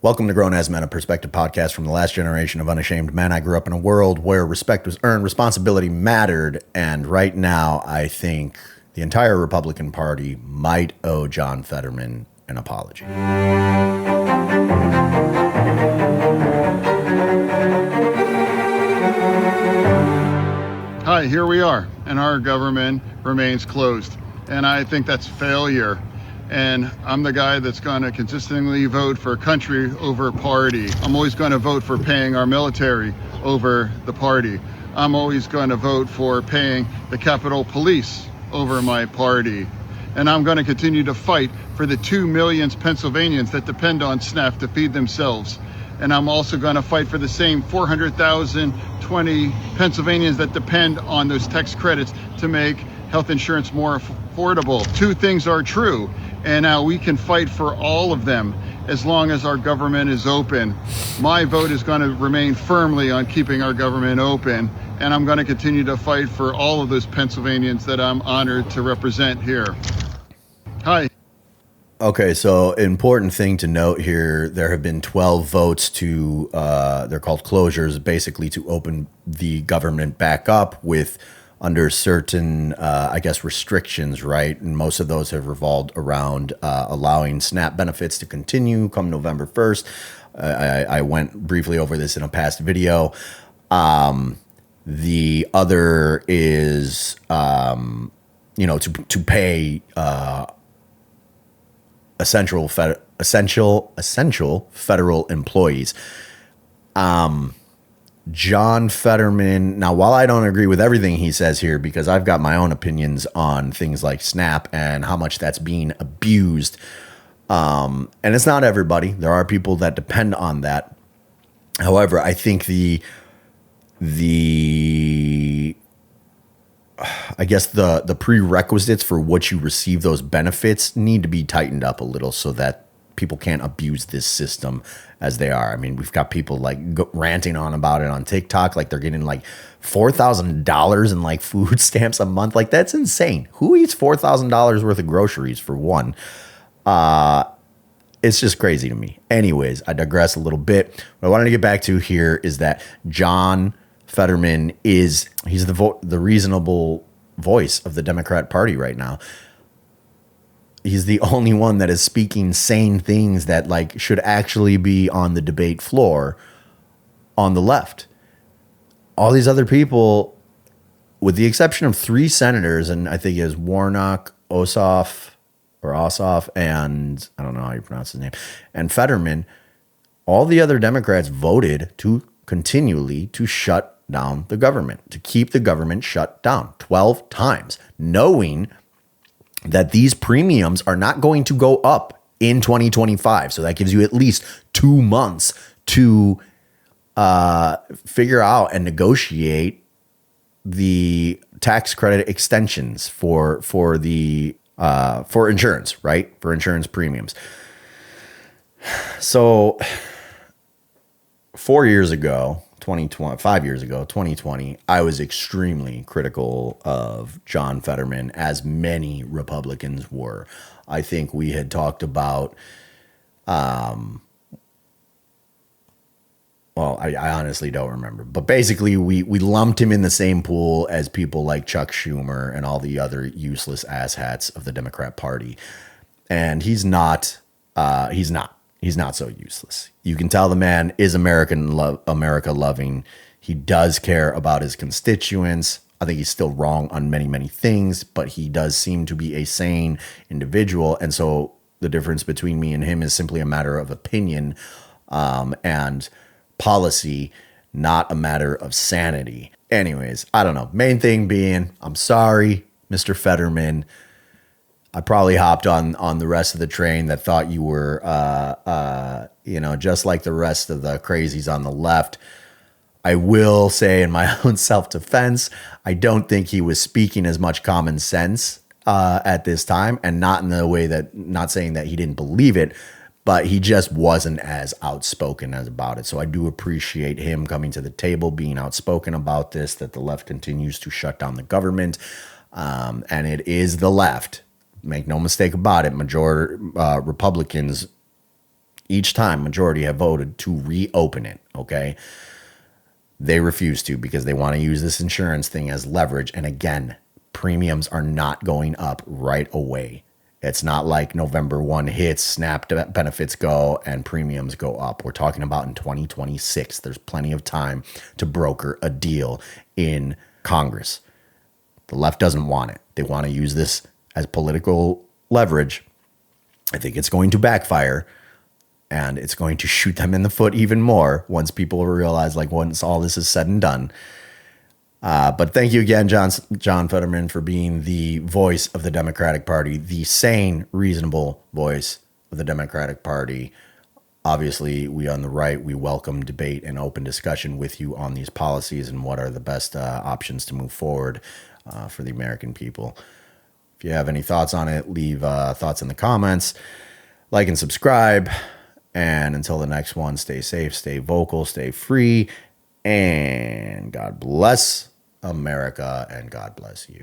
Welcome to Grown As Men, a perspective podcast from the last generation of unashamed men. I grew up in a world where respect was earned, responsibility mattered, and right now I think the entire Republican Party might owe John Fetterman an apology. Hi, here we are, and our government remains closed. And I think that's failure. And I'm the guy that's going to consistently vote for country over party. I'm always going to vote for paying our military over the party. I'm always going to vote for paying the Capitol Police over my party. And I'm going to continue to fight for the 2 million Pennsylvanians that depend on SNAP to feed themselves. And I'm also going to fight for the same 400,000 Pennsylvanians that depend on those tax credits to make health insurance more affordable. Two things are true, and now we can fight for all of them as long as our government is open. My vote is going to remain firmly on keeping our government open, and I'm going to continue to fight for all of those Pennsylvanians that I'm honored to represent here. Hi. Okay, so important thing to note here, there have been 12 votes to, they're called closures, basically to open the government back up with under certain, restrictions, right? And most of those have revolved around allowing SNAP benefits to continue come November 1st. I went briefly over this in a past video. The other is, to pay essential federal employees. John Fetterman, now while I don't agree with everything he says here, because I've got my own opinions on things like SNAP and how much that's being abused, and it's not everybody. There are people that depend on that. However, I think the prerequisites for what you receive those benefits need to be tightened up a little so that people can't abuse this system as they are. I mean, we've got people like ranting on about it on TikTok, like they're getting like $4,000 in like food stamps a month. Like that's insane. Who eats $4,000 worth of groceries for one? It's just crazy to me. Anyways, I digress a little bit. What I wanted to get back to here is that John Fetterman he's the reasonable voice of the Democrat Party right now. He's the only one that is speaking sane things that like should actually be on the debate floor on the left. All these other people, with the exception of 3 senators, and I think it is Warnock, Ossoff, and I don't know how you pronounce his name, and Fetterman, all the other Democrats voted to continually to shut down the government, to keep the government shut down 12 times, knowing that these premiums are not going to go up in 2025. So that gives you at least 2 months to figure out and negotiate the tax credit extensions for insurance, right? For insurance premiums. So 5 years ago, 2020, I was extremely critical of John Fetterman, as many Republicans were. I think we had talked about, I honestly don't remember, but basically we lumped him in the same pool as people like Chuck Schumer and all the other useless asshats of the Democrat Party. And he's not so useless. You can tell the man is America loving. He does care about his constituents. I think he's still wrong on many, many things, but he does seem to be a sane individual. And so the difference between me and him is simply a matter of opinion and policy, not a matter of sanity. Anyways, I don't know. Main thing being, I'm sorry, Mr. Fetterman. I probably hopped on the rest of the train that thought you were, just like the rest of the crazies on the left. I will say in my own self-defense, I don't think he was speaking as much common sense at this time, and not in the way that, not saying that he didn't believe it, but he just wasn't as outspoken as about it. So I do appreciate him coming to the table, being outspoken about this, that the left continues to shut down the government. And it is the left. Make no mistake about it. Majority Republicans Each time, majority have voted to reopen it, okay? They refuse to because they want to use this insurance thing as leverage. And again, premiums are not going up right away. It's not like November 1 hits, SNAP benefits go, and premiums go up. We're talking about in 2026. There's plenty of time to broker a deal in Congress. The left doesn't want it. They want to use this as political leverage. I think it's going to backfire, and it's going to shoot them in the foot even more once people realize, like, once all this is said and done. But thank you again, John Fetterman, for being the voice of the Democratic Party, the sane, reasonable voice of the Democratic Party. Obviously, we on the right, we welcome debate and open discussion with you on these policies and what are the best options to move forward for the American people. If you have any thoughts on it, leave thoughts in the comments. Like and subscribe. And until the next one, stay safe, stay vocal, stay free, and God bless America, and God bless you.